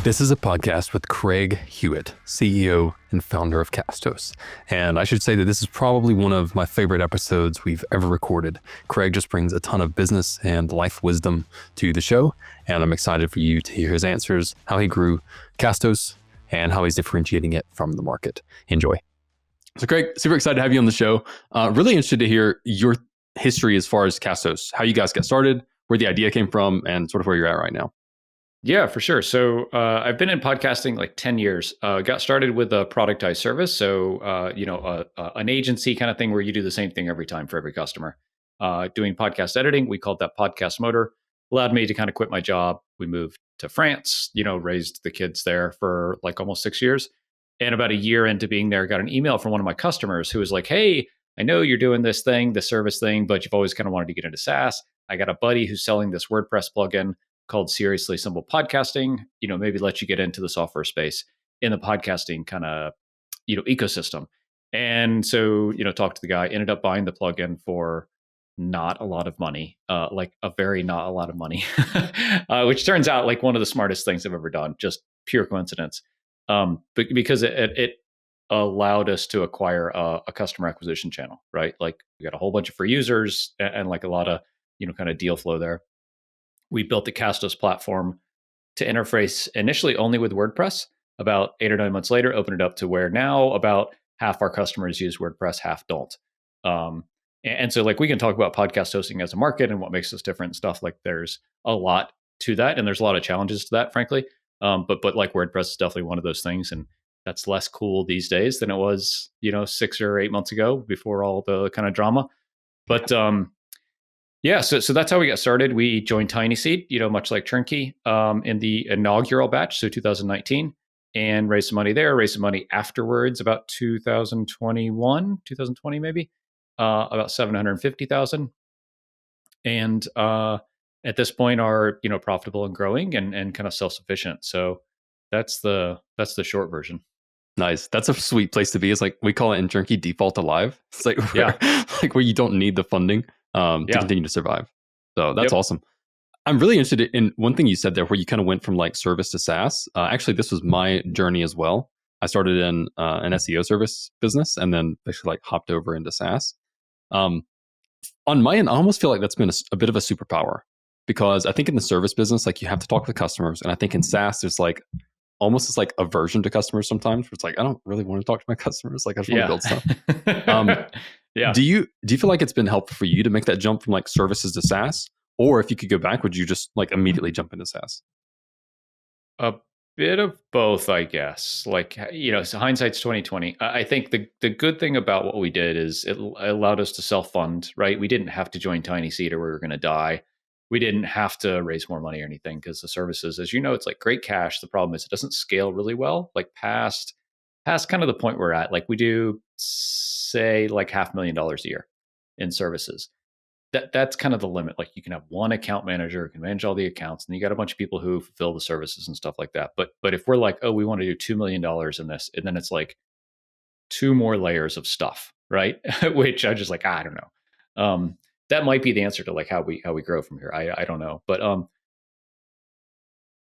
This is a podcast with Craig Hewitt, CEO and founder of Castos. And I should say that this is probably one of my favorite episodes we've ever recorded. Craig just brings a ton of business and life wisdom to the show, and I'm excited for you to hear his answers, how he grew Castos, and how he's differentiating it from the market. Enjoy. So Craig, super excited to have you on the show. Really interested to hear your history as far as Castos, how you guys got started, where the idea came from, and sort of where you're at right now. Yeah, for sure. So I've been in podcasting like 10 years. Got started with a productized service. So, an agency kind of thing where you do the same thing every time for every customer. Doing podcast editing, we called that Podcast Motor. Allowed me to kind of quit my job. We moved to France, raised the kids there for like almost 6 years. And about a year into being there, got an email from one of my customers who was like, hey, I know you're doing this thing, the service thing, but you've always kind of wanted to get into SaaS. I got a buddy who's selling this WordPress plugin called Seriously Simple Podcasting, maybe let you get into the software space in the podcasting kind of, ecosystem. And so, talked to the guy, ended up buying the plugin for not a lot of money, like a very not a lot of money, which turns out like one of the smartest things I've ever done, just pure coincidence. But because it allowed us to acquire a customer acquisition channel, right? Like we got a whole bunch of free users and like a lot of, kind of deal flow there. We built the Castos platform to interface initially only with WordPress. About 8 or 9 months later, opened it up to where now about half our customers use WordPress, half don't. And so like we can talk about podcast hosting as a market and what makes us different and stuff. Like there's a lot to that, and there's a lot of challenges to that, frankly. But like WordPress is definitely one of those things, and that's less cool these days than it was, 6 or 8 months ago before all the kind of drama. But yeah, so that's how we got started. We joined TinySeed, much like Churnkey, in the inaugural batch, so 2019, and raised some money there, raised some money afterwards, about 2020 maybe, about 750,000. And at this point are, profitable and growing and kind of self-sufficient. So that's the short version. Nice. That's a sweet place to be. It's like we call it in Churnkey default alive. It's like like where you don't need the funding to continue to survive. So that's awesome. I'm really interested in one thing you said there where you kind of went from like service to SaaS. Actually, this was my journey as well. I started in an SEO service business and then basically like hopped over into SaaS. On my end, I almost feel like that's been a bit of a superpower because I think in the service business, like you have to talk to the customers. And I think in SaaS, there's like almost this like aversion to customers sometimes where it's like, I don't really want to talk to my customers. Like I just want to build stuff. Do you feel like it's been helpful for you to make that jump from like services to SaaS? Or if you could go back, would you just like immediately jump into SaaS? A bit of both, I guess. Like, so hindsight's 2020. I think the good thing about what we did is it allowed us to self-fund, right? We didn't have to join TinySeed or we were going to die. We didn't have to raise more money or anything because the services, as you know, it's like great cash. The problem is it doesn't scale really well, like past kind of the point we're at. Like we do say like $500,000 a year in services. That's kind of the limit. Like you can have one account manager who can manage all the accounts, and you got a bunch of people who fulfill the services and stuff like that. But if we're like, oh, we want to do $2 million in this, and then it's like 2 more layers of stuff, right? Which I just like, I don't know. That might be the answer to like how we grow from here. I don't know, but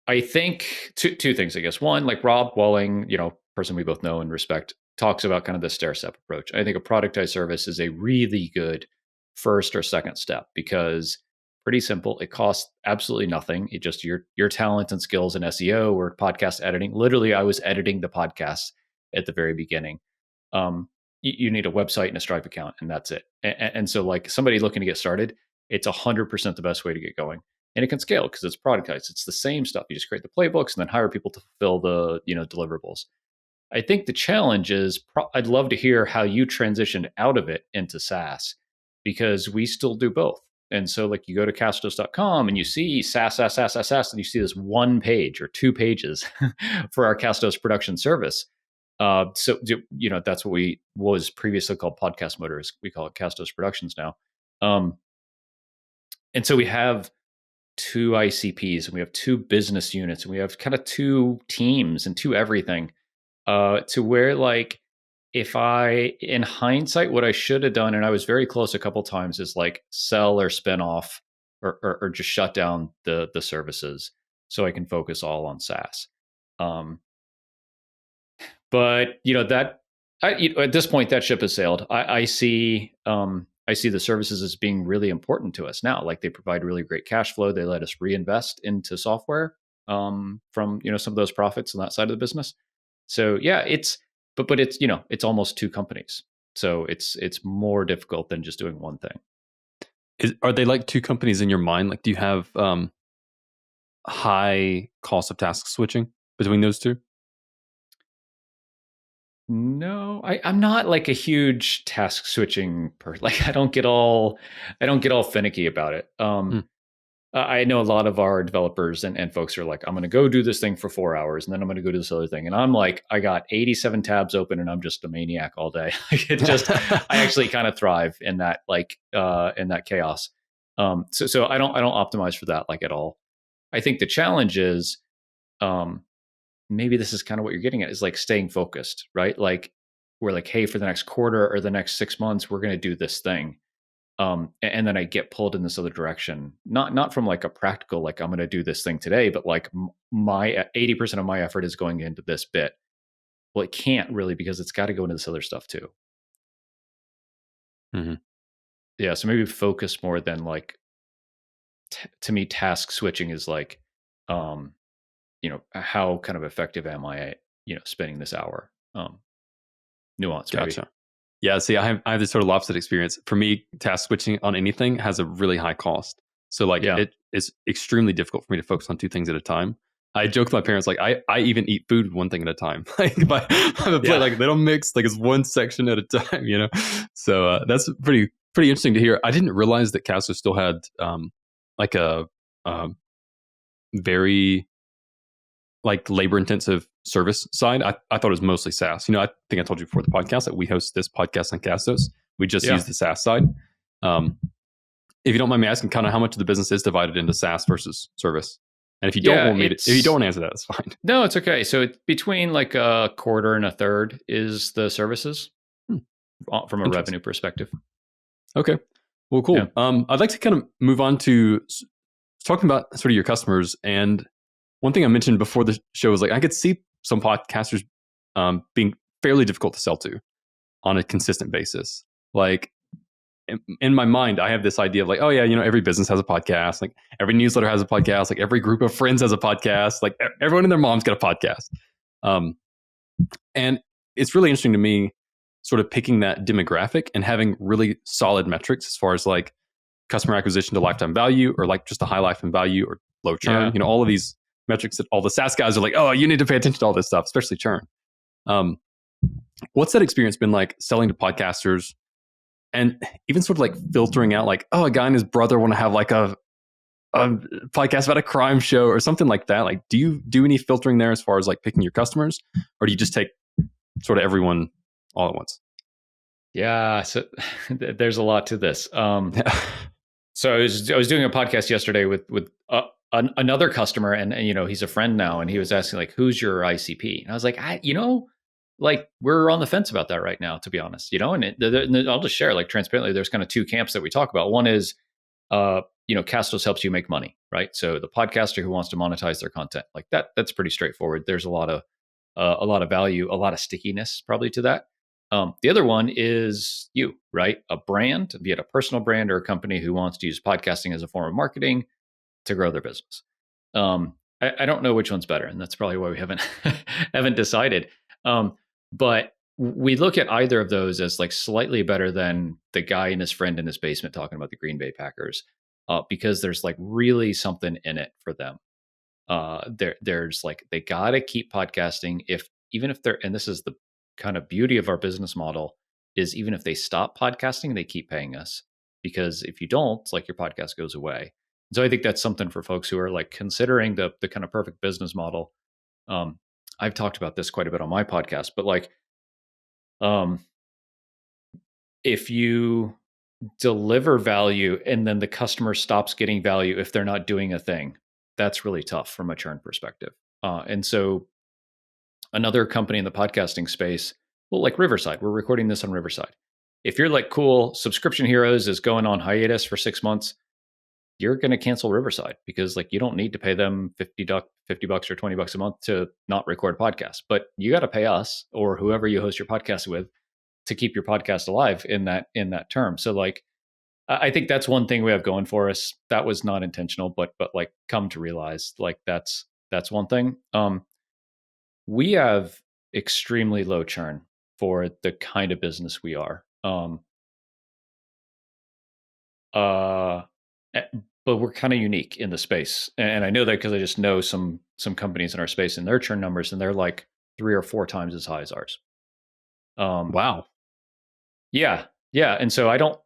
I think two things. I guess one, like Rob Walling, person we both know and respect, talks about kind of the stair-step approach. I think a productized service is a really good first or second step because pretty simple. It costs absolutely nothing. It just your talent and skills in SEO or podcast editing. Literally, I was editing the podcast at the very beginning. You need a website and a Stripe account, and that's it. And so, like somebody looking to get started, it's 100% the best way to get going, and it can scale because it's productized. It's the same stuff. You just create the playbooks and then hire people to fulfill the deliverables. I think the challenge is I'd love to hear how you transitioned out of it into SaaS because we still do both. And so, like you go to castos.com and you see SaaS, and you see this 1 page or 2 pages for our Castos production service. So that's what was previously called Podcast Motors. We call it Castos Productions now. And so we have 2 ICPs and we have 2 business units and we have kind of 2 teams and 2 everything. To where like if I, in hindsight, what I should have done, and I was very close a couple times, is like sell or spin off or just shut down the services so I can focus all on SaaS. Um, but that at this point that ship has sailed. I see the services as being really important to us now. Like they provide really great cash flow. They let us reinvest into software from some of those profits on that side of the business. So yeah, but it's it's almost two companies. So it's more difficult than just doing one thing. Are they like two companies in your mind? Like, do you have high cost of task switching between those two? No, I'm not like a huge task switching person. Like I don't get all finicky about it. I know a lot of our developers and folks are like, I'm going to go do this thing for 4 hours and then I'm going to go do this other thing. And I'm like, I got 87 tabs open and I'm just a maniac all day. I actually kind of thrive in that, in that chaos. So I don't optimize for that like at all. I think the challenge is, maybe this is kind of what you're getting at, is like staying focused, right? Like we're like, hey, for the next quarter or the next 6 months, we're going to do this thing. And then I get pulled in this other direction, not from like a practical, like I'm going to do this thing today, but like my 80% of my effort is going into this bit. Well, it can't really, because it's got to go into this other stuff too. Mm-hmm. Yeah. So maybe focus more than like, to me, task switching is like, how kind of effective am I at, spending this hour? Nuance. Gotcha. Maybe. Yeah, see, I have this sort of opposite experience. For me, task switching on anything has a really high cost. So like it is extremely difficult for me to focus on two things at a time. I joke with my parents, like I even eat food one thing at a time. Like if I have a plate, like they don't mix, like it's one section at a time, So that's pretty interesting to hear. I didn't realize that Castos still had like a very like labor intensive service side. I thought it was mostly SaaS. I think I told you before the podcast that we host this podcast on Castos. We just use the SaaS side. If you don't mind me asking, kind of how much of the business is divided into SaaS versus service? And if you don't want me if you don't want to answer that, it's fine. No, it's okay. So it's between like a quarter and a third is the services from a revenue perspective. Okay. Well, cool. Yeah. I'd like to kind of move on to talking about sort of your customers. And one thing I mentioned before the show was like, I could see some podcasters being fairly difficult to sell to on a consistent basis. Like in my mind, I have this idea of like, oh yeah, every business has a podcast. Like every newsletter has a podcast. Like every group of friends has a podcast. Like everyone and their mom's got a podcast. And it's really interesting to me sort of picking that demographic and having really solid metrics as far as like customer acquisition to lifetime value, or like just a high lifetime value or low churn. Yeah. All of these metrics that all the SaaS guys are like, oh, you need to pay attention to all this stuff, especially churn. What's that experience been like selling to podcasters, and even sort of like filtering out like, oh, a guy and his brother want to have like a podcast about a crime show or something like that? Like, do you do any filtering there as far as like picking your customers, or do you just take sort of everyone all at once? Yeah, so there's a lot to this. So I was doing a podcast yesterday with another customer, and he's a friend now, and he was asking like, who's your ICP? And I was like, like we're on the fence about that right now, to be honest, and I'll just share like transparently, there's kind of two camps that we talk about. One is, Castos helps you make money, right? So the podcaster who wants to monetize their content, like that's pretty straightforward. There's a lot of value, a lot of stickiness probably to that. The other one is you, right? A brand, be it a personal brand or a company who wants to use podcasting as a form of marketing to grow their business. I don't know which one's better, and that's probably why we haven't decided. But we look at either of those as like slightly better than the guy and his friend in his basement talking about the Green Bay Packers, because there's like really something in it for them. There's like, they got to keep podcasting even if they're, and this is the kind of beauty of our business model, is even if they stop podcasting, they keep paying us, because if you don't, it's like your podcast goes away. So I think that's something for folks who are like considering the kind of perfect business model. I've talked about this quite a bit on my podcast, but like, if you deliver value and then the customer stops getting value if they're not doing a thing, that's really tough from a churn perspective. And so another company in the podcasting space, well, like Riverside, we're recording this on Riverside. If you're like, cool, Subscription Heroes is going on hiatus for 6 months, you're going to cancel Riverside because like you don't need to pay them $50 or $20 a month to not record podcasts, but you got to pay us or whoever you host your podcast with to keep your podcast alive in that term. So like I think that's one thing we have going for us. That was not intentional, but like come to realize like that's one thing. We have extremely low churn for the kind of business we are. But we're kind of unique in the space, and I know that because I just know some companies in our space and their churn numbers, and they're like 3 or 4 times as high as ours. Wow. Yeah, and so I don't.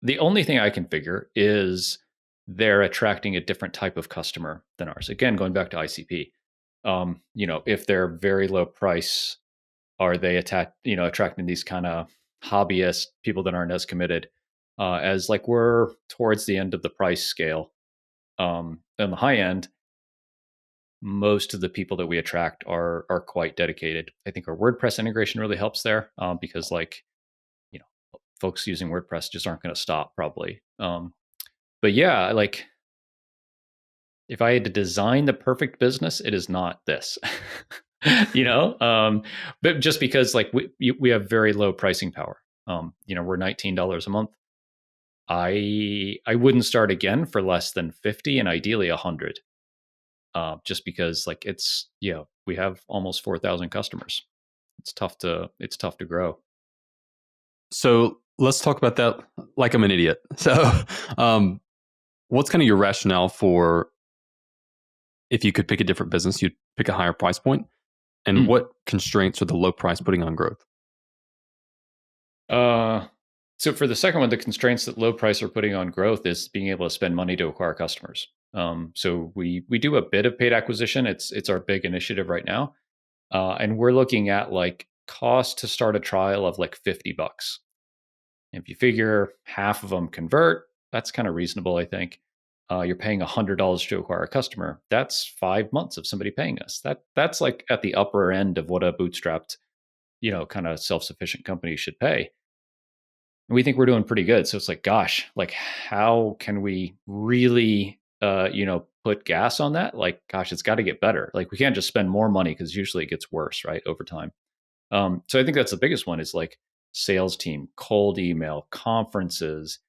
The only thing I can figure is they're attracting a different type of customer than ours. Again, going back to ICP, if they're very low price, are they attracting these kind of hobbyist people that aren't as committed? As like we're towards the end of the price scale. On the high end, most of the people that we attract are quite dedicated. I think our WordPress integration really helps there because folks using WordPress just aren't going to stop probably. But yeah, like if I had to design the perfect business, it is not this. But just because like we have very low pricing power. We're $19 a month. I wouldn't start again for less than 50 and ideally 100. Just because like we have almost 4,000 customers. It's tough to grow. So let's talk about that like I'm an idiot. So what's kind of your rationale for if you could pick a different business, you'd pick a higher price point? And what constraints are the low price putting on growth? So for the second one, the constraints that low price are putting on growth is being able to spend money to acquire customers. So we do a bit of paid acquisition. It's our big initiative right now. And we're looking at like cost to start a trial of like $50. If you figure half of them convert, that's kind of reasonable, I think. You're paying $100 to acquire a customer. That's 5 months of somebody paying us. That's like at the upper end of what a bootstrapped, kind of self-sufficient company should pay. And we think we're doing pretty good. So it's like, gosh, like how can we really, put gas on that? Like, gosh, it's got to get better. Like we can't just spend more money because usually it gets worse, right, over time. So I think that's the biggest one is like sales team, cold email, conferences,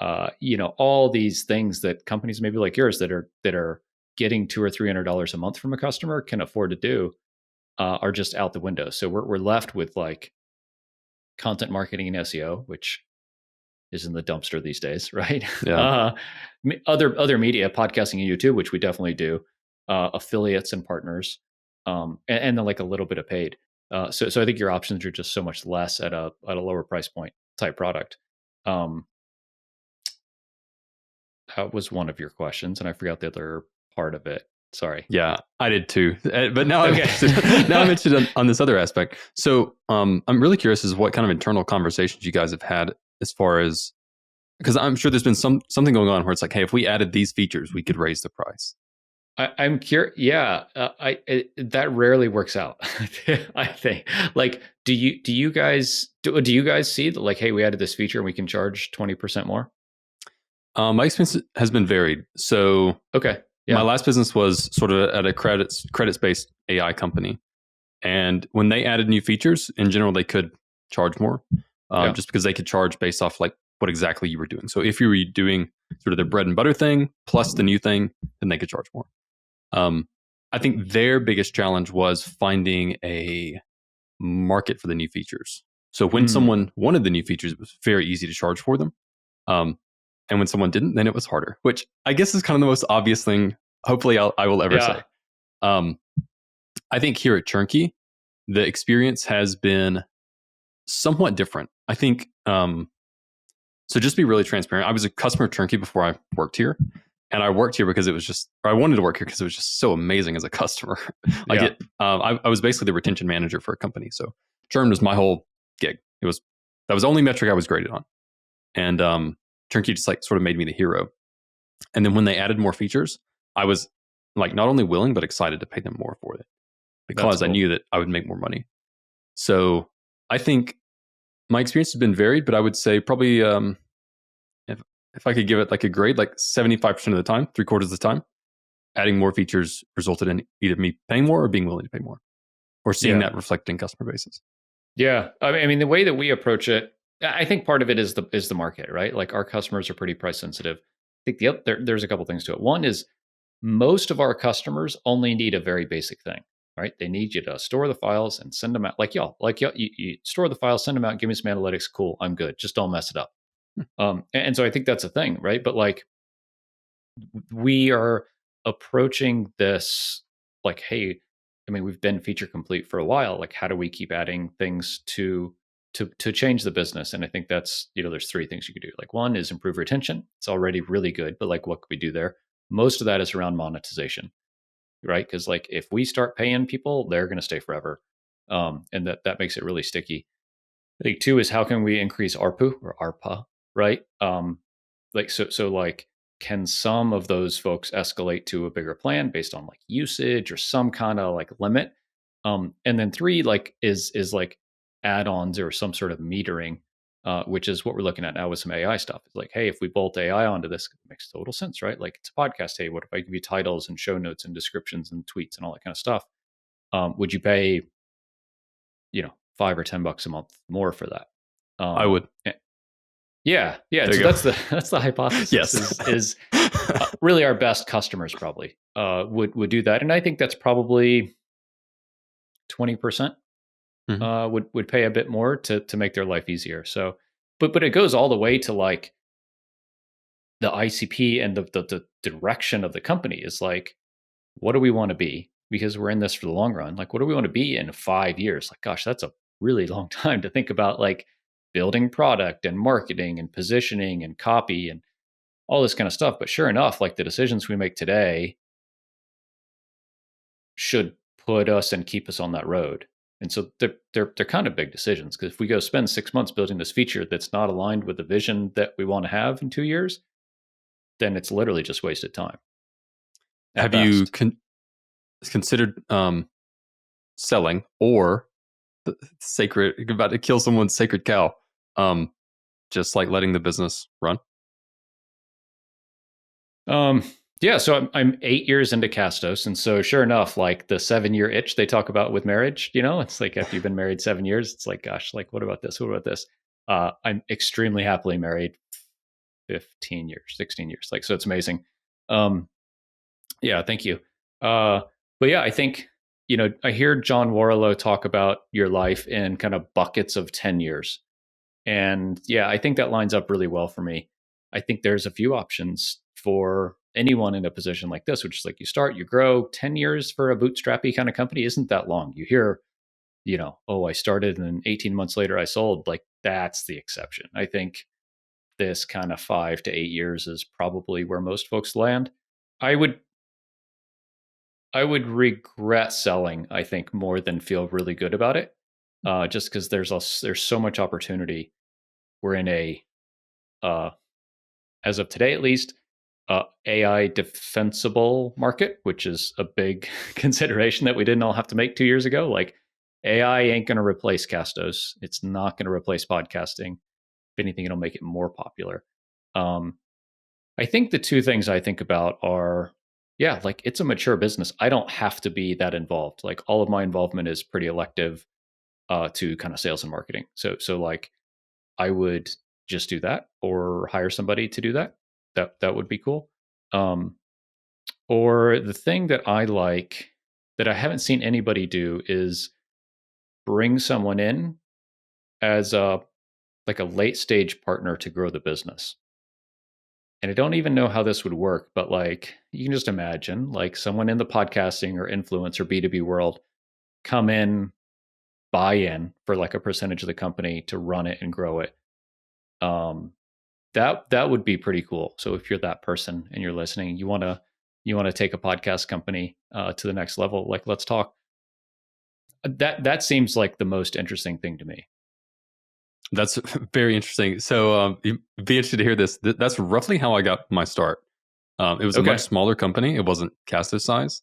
all these things that companies maybe like yours that are getting $200 or $300 a month from a customer can afford to do are just out the window. So we're left with like content marketing and SEO, which is in the dumpster these days, right? Yeah. Other media, podcasting and YouTube, which we definitely do, affiliates and partners, and then like a little bit of paid. So I think your options are just so much less at a lower price point type product. That was one of your questions, and I forgot the other part of it. Sorry. Yeah, I did too. But now I'm interested on this other aspect. So I'm really curious as what kind of internal conversations you guys have had as far as, because I'm sure there's been something going on where it's like, hey, if we added these features, we could raise the price. I'm curious. Yeah, that rarely works out. I think. Like, do you guys see that? Like, hey, we added this feature and we can charge 20% more. My experience has been varied. So, okay, yeah. My last business was sort of at a credits-based AI company, and when they added new features, in general, they could charge more, just because they could charge based off like what exactly you were doing. So, if you were doing sort of the bread and butter thing plus the new thing, then they could charge more. I think their biggest challenge was finding a market for the new features. So when someone wanted the new features, it was very easy to charge for them. And when someone didn't, then it was harder, which I guess is kind of the most obvious thing, hopefully I will ever say. I think here at Churnkey, the experience has been somewhat different. I think, so just to be really transparent, I was a customer of Churnkey before I worked here. And I worked here because I wanted to work here because it was just so amazing as a customer. I was basically the retention manager for a company. So churn was my whole gig. That was the only metric I was graded on. And Churnkey just like sort of made me the hero. And then when they added more features, I was like not only willing, but excited to pay them more for it because I knew that I would make more money. So I think my experience has been varied, but I would say probably, if if I could give it like a grade, like 75% of the time, 3/4 of the time, adding more features resulted in either me paying more or being willing to pay more, or seeing that reflected in customer bases. Yeah, I mean, the way that we approach it, I think part of it is the market, right? Like our customers are pretty price sensitive. I think there's a couple things to it. One is most of our customers only need a very basic thing, right? They need you to store the files and send them out. Like y'all, you store the files, send them out, give me some analytics. Cool, I'm good. Just don't mess it up. And so I think that's a thing, right? But like we are approaching this like, hey, I mean, we've been feature complete for a while. Like, how do we keep adding things to change the business? And I think that's, there's three things you could do. Like one is improve retention. It's already really good, but like, what could we do there? Most of that is around monetization, right? Because like if we start paying people, they're going to stay forever, and that makes it really sticky. I think two is how can we increase ARPU or ARPA, right? Like so like can some of those folks escalate to a bigger plan based on like usage or some kind of like limit? And then three like is like add-ons or some sort of metering, which is what we're looking at now with some AI stuff. It's like, hey, if we bolt AI onto this, it makes total sense, right? Like it's a podcast. Hey, what if I give you titles and show notes and descriptions and tweets and all that kind of stuff? Would you pay, $5 or $10 a month more for that? I would. Yeah. So that's the hypothesis. Yes. is really our best customers probably would do that, and I think that's probably 20% would pay a bit more to make their life easier. So, but it goes all the way to like the ICP and the direction of the company is like, what do we want to be? Because we're in this for the long run. Like, what do we want to be in 5 years? Like, gosh, that's a really long time to think about like building product and marketing and positioning and copy and all this kind of stuff. But sure enough, like the decisions we make today should put us and keep us on that road. And so they're kind of big decisions, because if we go spend 6 months building this feature that's not aligned with the vision that we want to have in 2 years, then it's literally just wasted time. Have you considered selling or the sacred, about to kill someone's sacred cow, just like letting the business run? Yeah, so I'm 8 years into Castos, and so sure enough, like the 7-year itch they talk about with marriage, it's like after you've been married 7 years, it's like, gosh, like what about this? What about this? I'm extremely happily married, 15 years, 16 years, like so it's amazing. Yeah, thank you. But yeah, I think I hear John Warrillow talk about your life in kind of buckets of 10 years, and yeah, I think that lines up really well for me. I think there's a few options for anyone in a position like this, which is like you start, you grow. 10 years for a bootstrappy kind of company isn't that long. You hear, oh, I started and 18 months later I sold. Like that's the exception. I think this kind of 5 to 8 years is probably where most folks land. I would regret selling, I think, more than feel really good about it, just because there's so much opportunity. We're in a, as of today at least, AI defensible market, which is a big consideration that we didn't all have to make 2 years ago. Like AI ain't going to replace Castos. It's not going to replace podcasting. If anything, it'll make it more popular. I think the two things I think about are, yeah, like it's a mature business. I don't have to be that involved. Like all of my involvement is pretty elective to kind of sales and marketing. So like I would just do that or hire somebody to do that. That would be cool. Or the thing that I like that I haven't seen anybody do is bring someone in as a late stage partner to grow the business. And I don't even know how this would work, but like you can just imagine like someone in the podcasting or influencer B2B world come in, buy in for like a percentage of the company to run it and grow it. That would be pretty cool. So if you're that person and you're listening, you want to take a podcast company to the next level, like let's talk. That seems like the most interesting thing to me. That's very interesting. So you'd be interested to hear this. That's roughly how I got my start. It was a much smaller company. It wasn't Castos size.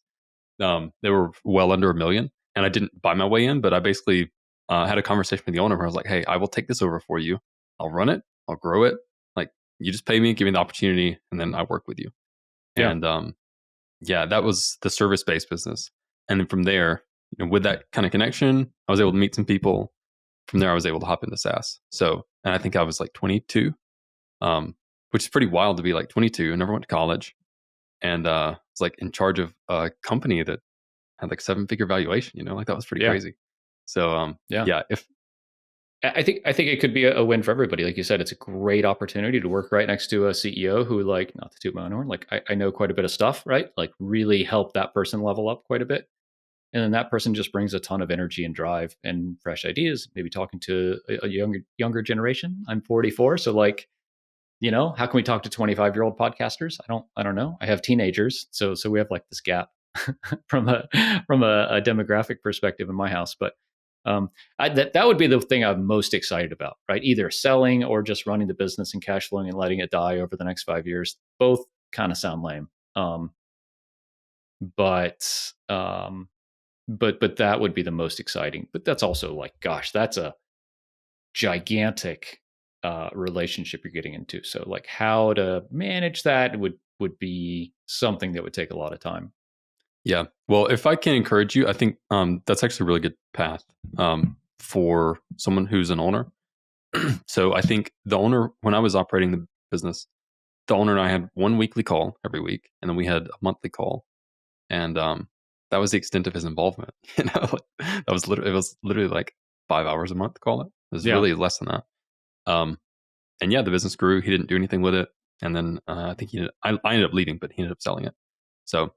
They were well under 1 million, and I didn't buy my way in, but I basically had a conversation with the owner where I was like, hey, I will take this over for you. I'll run it. I'll grow it. Like you just pay me, give me the opportunity, and then I work with you. Yeah. And that was the service-based business. And then from there, with that kind of connection, I was able to meet some people. From there, I was able to hop into SaaS. So, and I think I was like 22, which is pretty wild to be like 22. I never went to college, and was like in charge of a company that had like 7-figure valuation. Like that was pretty crazy. So, if I think it could be a win for everybody. Like you said, it's a great opportunity to work right next to a CEO who, like, not to toot my own horn, like I know quite a bit of stuff, right? Like really help that person level up quite a bit. And then that person just brings a ton of energy and drive and fresh ideas, maybe talking to a younger generation. I'm 44. So like, how can we talk to 25-year-old podcasters? I don't know. I have teenagers. So we have like this gap from a demographic perspective in my house. But that would be the thing I'm most excited about, right? Either selling or just running the business and cash flowing and letting it die over the next 5 years. Both kind of sound lame. But that would be the most exciting. But that's also like, gosh, that's a gigantic relationship you're getting into. So like how to manage that would be something that would take a lot of time. Yeah. Well, if I can encourage you, I think that's actually a really good path for someone who's an owner. So I think the owner, when I was operating the business, the owner and I had one weekly call every week, and then we had a monthly call, and that was the extent of his involvement. It was literally like 5 hours a month call. It was really less than that. And the business grew. He didn't do anything with it, and then I think I ended up leaving, but he ended up selling it. So.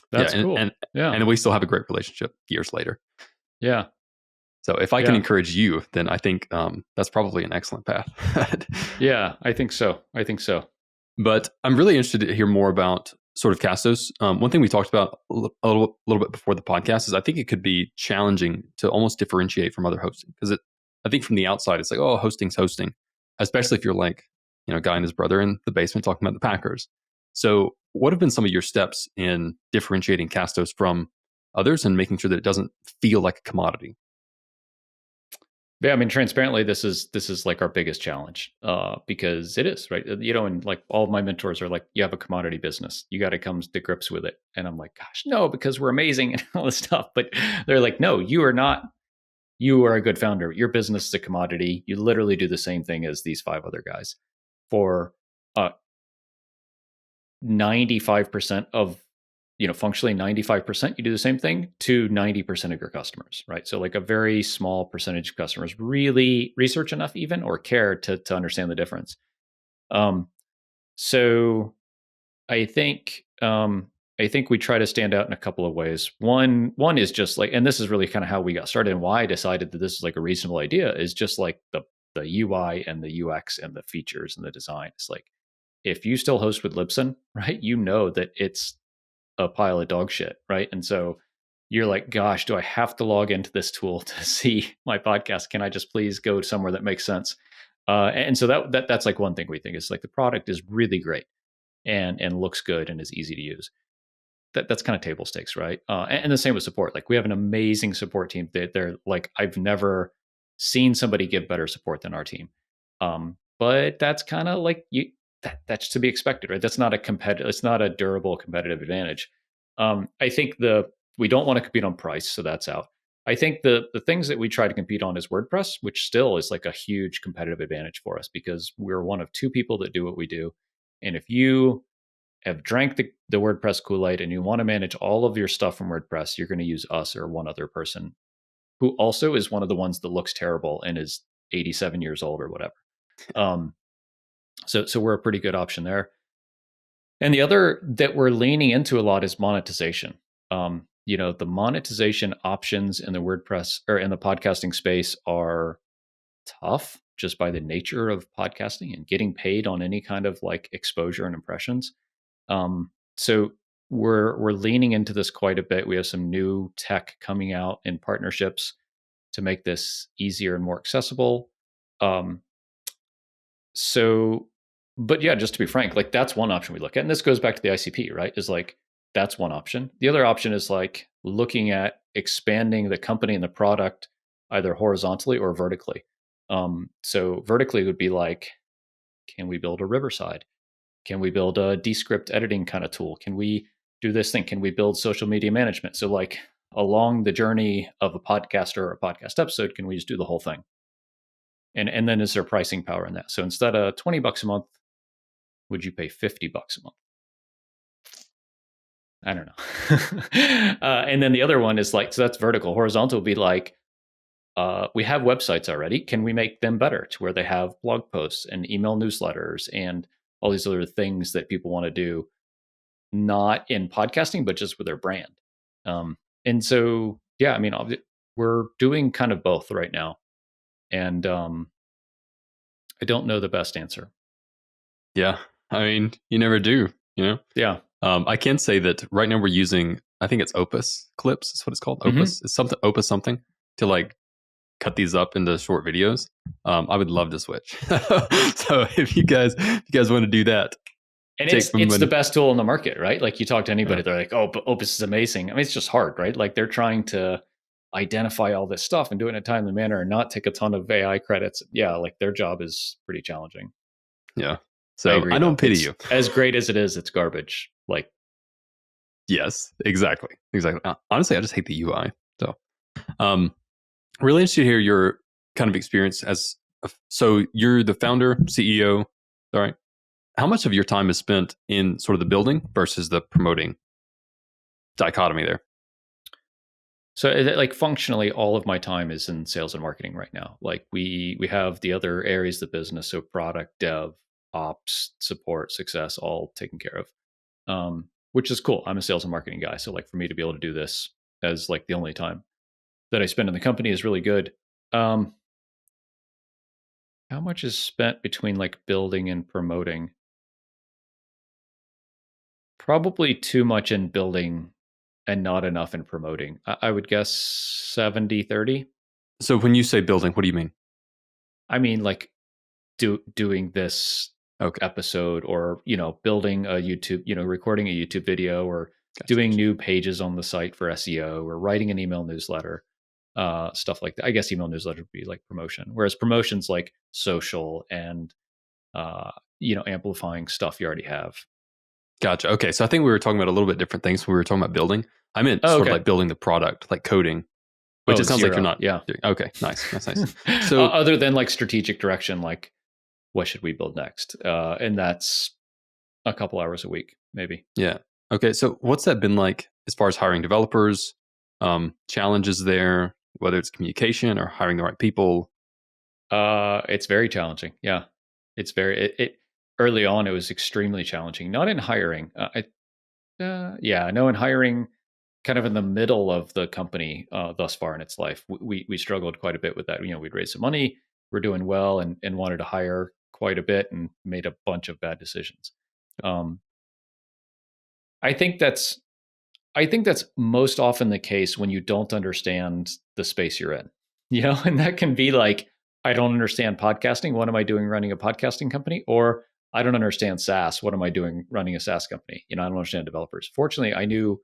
That's cool. And we still have a great relationship years later. Yeah. So if I can encourage you, then I think that's probably an excellent path. Yeah, I think so. But I'm really interested to hear more about sort of Castos. One thing we talked about a little bit before the podcast is I think it could be challenging to almost differentiate from other hosting, because I think from the outside it's like, oh, hosting's hosting, especially if you're like a guy and his brother in the basement talking about the Packers. So what have been some of your steps in differentiating Castos from others and making sure that it doesn't feel like a commodity? Yeah, I mean, transparently, this is like our biggest challenge because it is, right? And like all of my mentors are like, you have a commodity business. You got to come to grips with it. And I'm like, gosh, no, because we're amazing and all this stuff. But they're like, no, you are not. You are a good founder. Your business is a commodity. You literally do the same thing as these 5 other guys for 95% of, functionally 95%, you do the same thing to 90% of your customers, right? So like a very small percentage of customers really research enough even or care to understand the difference. So I think we try to stand out in a couple of ways. One is just like, and this is really kind of how we got started and why I decided that this is like a reasonable idea, is just like the UI and the UX and the features and the design. It's like, if you still host with Libsyn, right, that it's a pile of dog shit, right? And so you're like, gosh, do I have to log into this tool to see my podcast? Can I just please go somewhere that makes sense? And so that's like one thing we think is like the product is really great and looks good and is easy to use. That's kind of table stakes, right? And the same with support. Like we have an amazing support team. They're like, I've never seen somebody give better support than our team. But that's kind of like that's to be expected, right? That's not it's not a durable competitive advantage. I think we don't want to compete on price, so that's out. I think the things that we try to compete on is WordPress, which still is like a huge competitive advantage for us because we're one of 2 people that do what we do. And if you have drank the WordPress Kool-Aid and you want to manage all of your stuff from WordPress, you're going to use us or one other person who also is one of the ones that looks terrible and is 87 years old or whatever. So we're a pretty good option there. And the other that we're leaning into a lot is monetization. The monetization options in the WordPress or in the podcasting space are tough just by the nature of podcasting and getting paid on any kind of like exposure and impressions. So we're leaning into this quite a bit. We have some new tech coming out in partnerships to make this easier and more accessible. But yeah, just to be frank, like that's one option we look at. And this goes back to the ICP, right? Is like, that's one option. The other option is like looking at expanding the company and the product either horizontally or vertically. So vertically would be like Can we build a Riverside? Can we build a Descript editing kind of tool? Can we do this thing? Can we build social media management? So like along the journey of a podcaster or a podcast episode, can we just do the whole thing? And then is there pricing power in that? So instead of $20 a month, would you pay $50 a month? I don't know. And then the other one is like, so that's vertical. Horizontal would be like, we have websites already. Can we make them better to where they have blog posts and email newsletters and all these other things that people want to do, not in podcasting, but just with their brand? And so, yeah, I mean, we're doing kind of both right now. And I don't know the best answer. Yeah. I mean, you never do, you know? Yeah. I can say that right now we're using, I think it's Opus Clips. That's what it's called. Mm-hmm. Opus. It's something, Opus something to like cut these up into short videos. I would love to switch. So if you guys want to do that. And it's the best tool in the market, right? Like you talk to anybody, they're like, oh, but Opus is amazing. I mean, it's just hard, right? Like they're trying to identify all this stuff and do it in a timely manner and not take a ton of AI credits. Yeah, like their job is pretty challenging. Yeah. So I don't pity you. As great as it is, it's garbage. Like, yes, exactly. Honestly, I just hate the UI. So, really interested to hear your kind of experience so you're the founder, CEO, all right? How much of your time is spent in sort of the building versus the promoting dichotomy there? So like functionally, all of my time is in sales and marketing right now. Like we have the other areas of the business, so product, dev, ops, support, success, all taken care of, which is cool. I'm a sales and marketing guy. So like for me to be able to do this as like the only time that I spend in the company is really good. How much is spent between like building and promoting? Probably too much in building and not enough in promoting. I would guess 70-30. So when you say building, what do you mean? I mean like doing this episode, or building a YouTube, recording a YouTube video, or doing new pages on the site for SEO, or writing an email newsletter, stuff like that. I guess email newsletter would be like promotion, whereas promotion's like social and amplifying stuff you already have. Gotcha. Okay, so I think we were talking about a little bit different things when we were talking about building. I meant sort of like building the product, like coding, which it sounds like you're not. Yeah. Doing. Okay, nice. That's nice. So other than like strategic direction, like what should we build next? And that's a couple hours a week, maybe. Yeah. Okay. So what's that been like as far as hiring developers, challenges there, whether it's communication or hiring the right people? It's very challenging. Yeah. It's early on, it was extremely challenging, not in hiring. In hiring, kind of in the middle of the company thus far in its life, we struggled quite a bit with that. We'd raised some money, we're doing well, and wanted to hire quite a bit, and made a bunch of bad decisions. I think that's most often the case when you don't understand the space you're in, and that can be like, I don't understand podcasting. What am I doing running a podcasting company? Or I don't understand SaaS. What am I doing running a SaaS company? I don't understand developers. Fortunately, I knew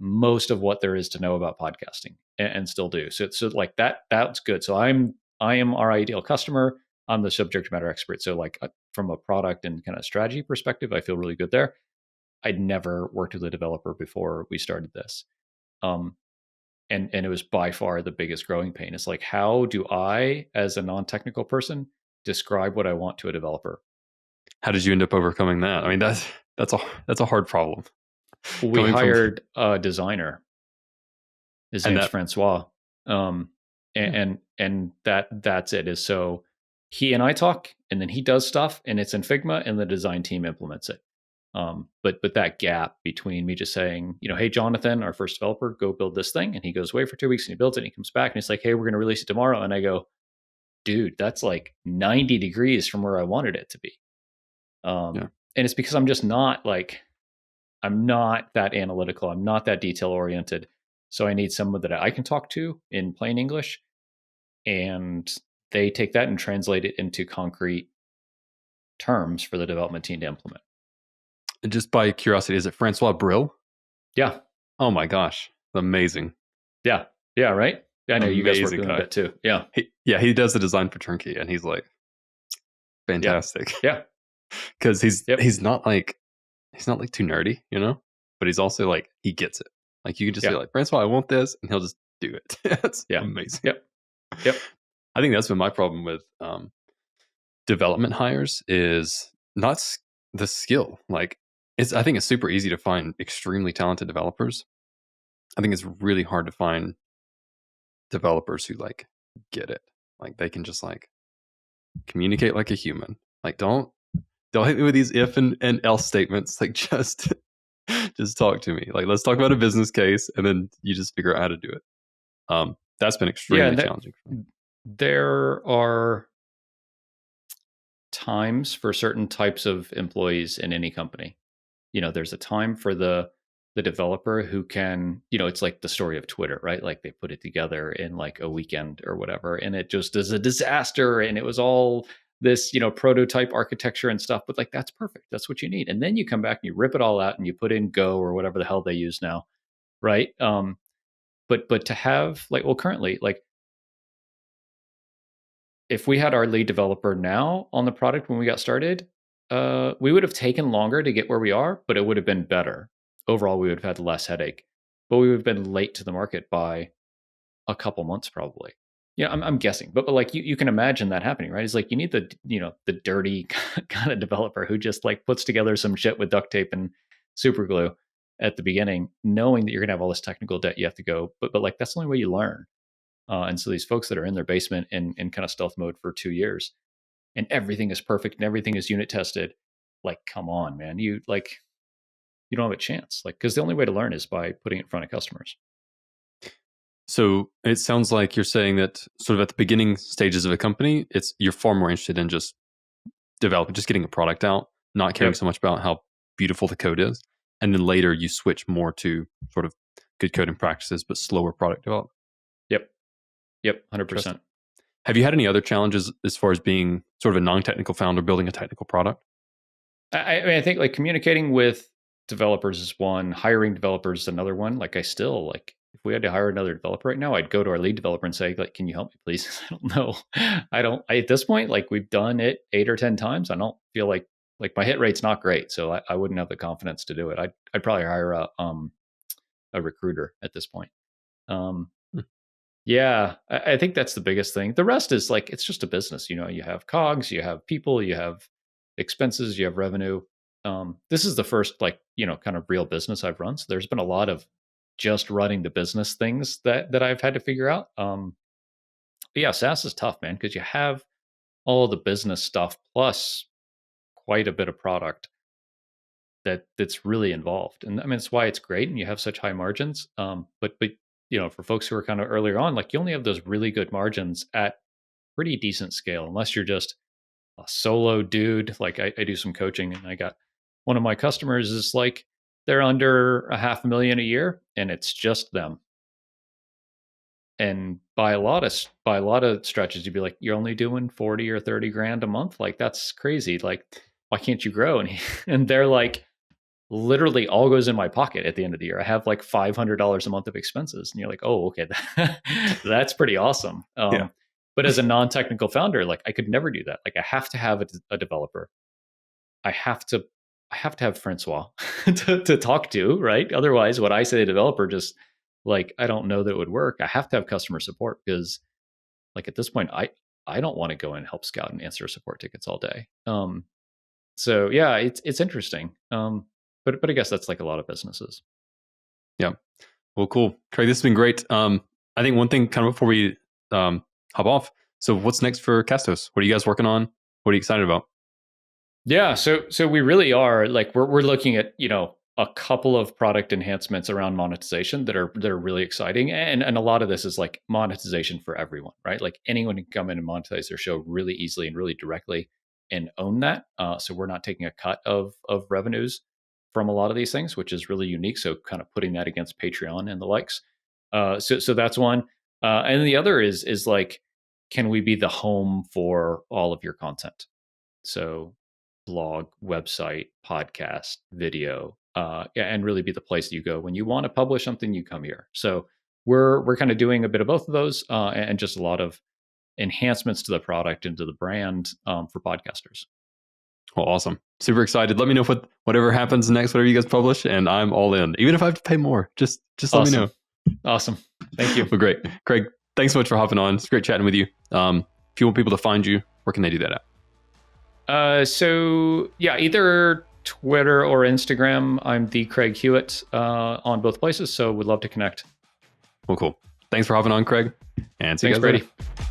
most of what there is to know about podcasting, and still do. So like that's good. So I am our ideal customer. I'm the subject matter expert. So like from a product and kind of strategy perspective, I feel really good there. I'd never worked with a developer before we started this. And it was by far the biggest growing pain. It's like, how do I, as a non-technical person, describe what I want to a developer? How did you end up overcoming that? I mean, that's a hard problem. We hired a designer. His name's Francois. And that's it. Is so he and I talk, and then he does stuff, and it's in Figma, and the design team implements it. But that gap between me just saying, hey, Jonathan, our first developer, go build this thing. And he goes away for 2 weeks and he builds it and he comes back and he's like, hey, we're going to release it tomorrow. And I go, dude, that's like 90 degrees from where I wanted it to be. And it's because I'm just not I'm not that analytical. I'm not that detail oriented. So I need someone that I can talk to in plain English, and they take that and translate it into concrete terms for the development team to implement. And just by curiosity, is it Francois Brill? Yeah. Oh my gosh. Amazing. Yeah. Yeah. Right. I know you guys work with that too. Yeah. He does the design for Churnkey, and he's like, fantastic. Yeah. Because he's not like too nerdy, but he's also like, he gets it. Like you can just say like, Francois, I want this, and he'll just do it. That's amazing. Yep. I think that's been my problem with development hires is not the skill. Like I think it's super easy to find extremely talented developers. I think it's really hard to find developers who like get it. Like they can just like communicate like a human. Like don't hit me with these if and else statements. Like just talk to me. Like let's talk about a business case, and then you just figure out how to do it. That's been extremely challenging for me. There are times for certain types of employees in any company. There's a time for the developer who can, it's like the story of Twitter, right? Like they put it together in like a weekend or whatever, and it just is a disaster, and it was all this, prototype architecture and stuff, but like that's perfect. That's what you need. And then you come back and you rip it all out and you put in Go or whatever the hell they use now, right? But to have like, well, currently, like if we had our lead developer now on the product when we got started, we would have taken longer to get where we are, but it would have been better. Overall, we would have had less headache, but we would have been late to the market by a couple months probably. I'm guessing, but like you can imagine that happening, right? It's like you need the dirty kind of developer who just like puts together some shit with duct tape and super glue at the beginning, knowing that you're gonna have all this technical debt you have to go, but like that's the only way you learn. And so these folks that are in their basement in kind of stealth mode for 2 years, and everything is perfect and everything is unit tested, like, come on, man, you don't have a chance. Like, because the only way to learn is by putting it in front of customers. So it sounds like you're saying that sort of at the beginning stages of a company, you're far more interested in just developing, just getting a product out, not caring so much about how beautiful the code is. And then later you switch more to sort of good coding practices, but slower product development. Yep, 100%. Have you had any other challenges as far as being sort of a non-technical founder building a technical product? I mean, I think like communicating with developers is one, hiring developers is another one. Like I still like, if we had to hire another developer right now, I'd go to our lead developer and say, like, can you help me, please? I don't know. At this point, like we've done it 8 or 10 times. I don't feel like my hit rate's not great. So I wouldn't have the confidence to do it. I'd probably hire a recruiter at this point. Yeah, I think that's the biggest thing. The rest is like, it's just a business. You have COGS, you have people, you have expenses, you have revenue. This is the first kind of real business I've run. So there's been a lot of just running the business things that I've had to figure out. But yeah, SaaS is tough, man, because you have all of the business stuff plus quite a bit of product that's really involved. And I mean, it's why it's great and you have such high margins. But for folks who are kind of earlier on, like you only have those really good margins at pretty decent scale, unless you're just a solo dude. Like I do some coaching, and I got one of my customers is like, they're under $500,000 a year and it's just them. And by a lot of stretches, you'd be like, you're only doing 40 or 30 grand a month. Like that's crazy. Like, why can't you grow? And they're like, literally all goes in my pocket at the end of the year. I have like $500 a month of expenses. And you're like, oh, okay. That's pretty awesome. But as a non-technical founder, like I could never do that. Like I have to have a developer. I have to have Francois to talk to, right? Otherwise, what I say to the developer, just like, I don't know that it would work. I have to have customer support because like at this point, I don't want to go and help scout and answer support tickets all day. So yeah, it's interesting. But I guess that's like a lot of businesses. Yeah. Well, cool. Craig, this has been great. I think one thing kind of before we hop off. So what's next for Castos? What are you guys working on? What are you excited about? Yeah. So we really are like, we're looking at, a couple of product enhancements around monetization that are really exciting. And a lot of this is like monetization for everyone, right? Like anyone can come in and monetize their show really easily and really directly and own that. So we're not taking a cut of revenues from a lot of these things, which is really unique. So kind of putting that against Patreon and the likes. So that's one. And the other is like, can we be the home for all of your content? So blog, website, podcast, video, and really be the place you go when you want to publish something, you come here. So we're kind of doing a bit of both of those, and just a lot of enhancements to the product and to the brand for podcasters. Well, awesome. Super excited. Let me know whatever happens next, whatever you guys publish, and I'm all in. Even if I have to pay more, just let me know. Awesome. Thank you. Well, great. Craig, thanks so much for hopping on. It's great chatting with you. If you want people to find you, where can they do that at? So yeah, either Twitter or Instagram. I'm the Craig Hewitt on both places. So would love to connect. Well, cool. Thanks for hopping on, Craig. And see you guys Brady. later.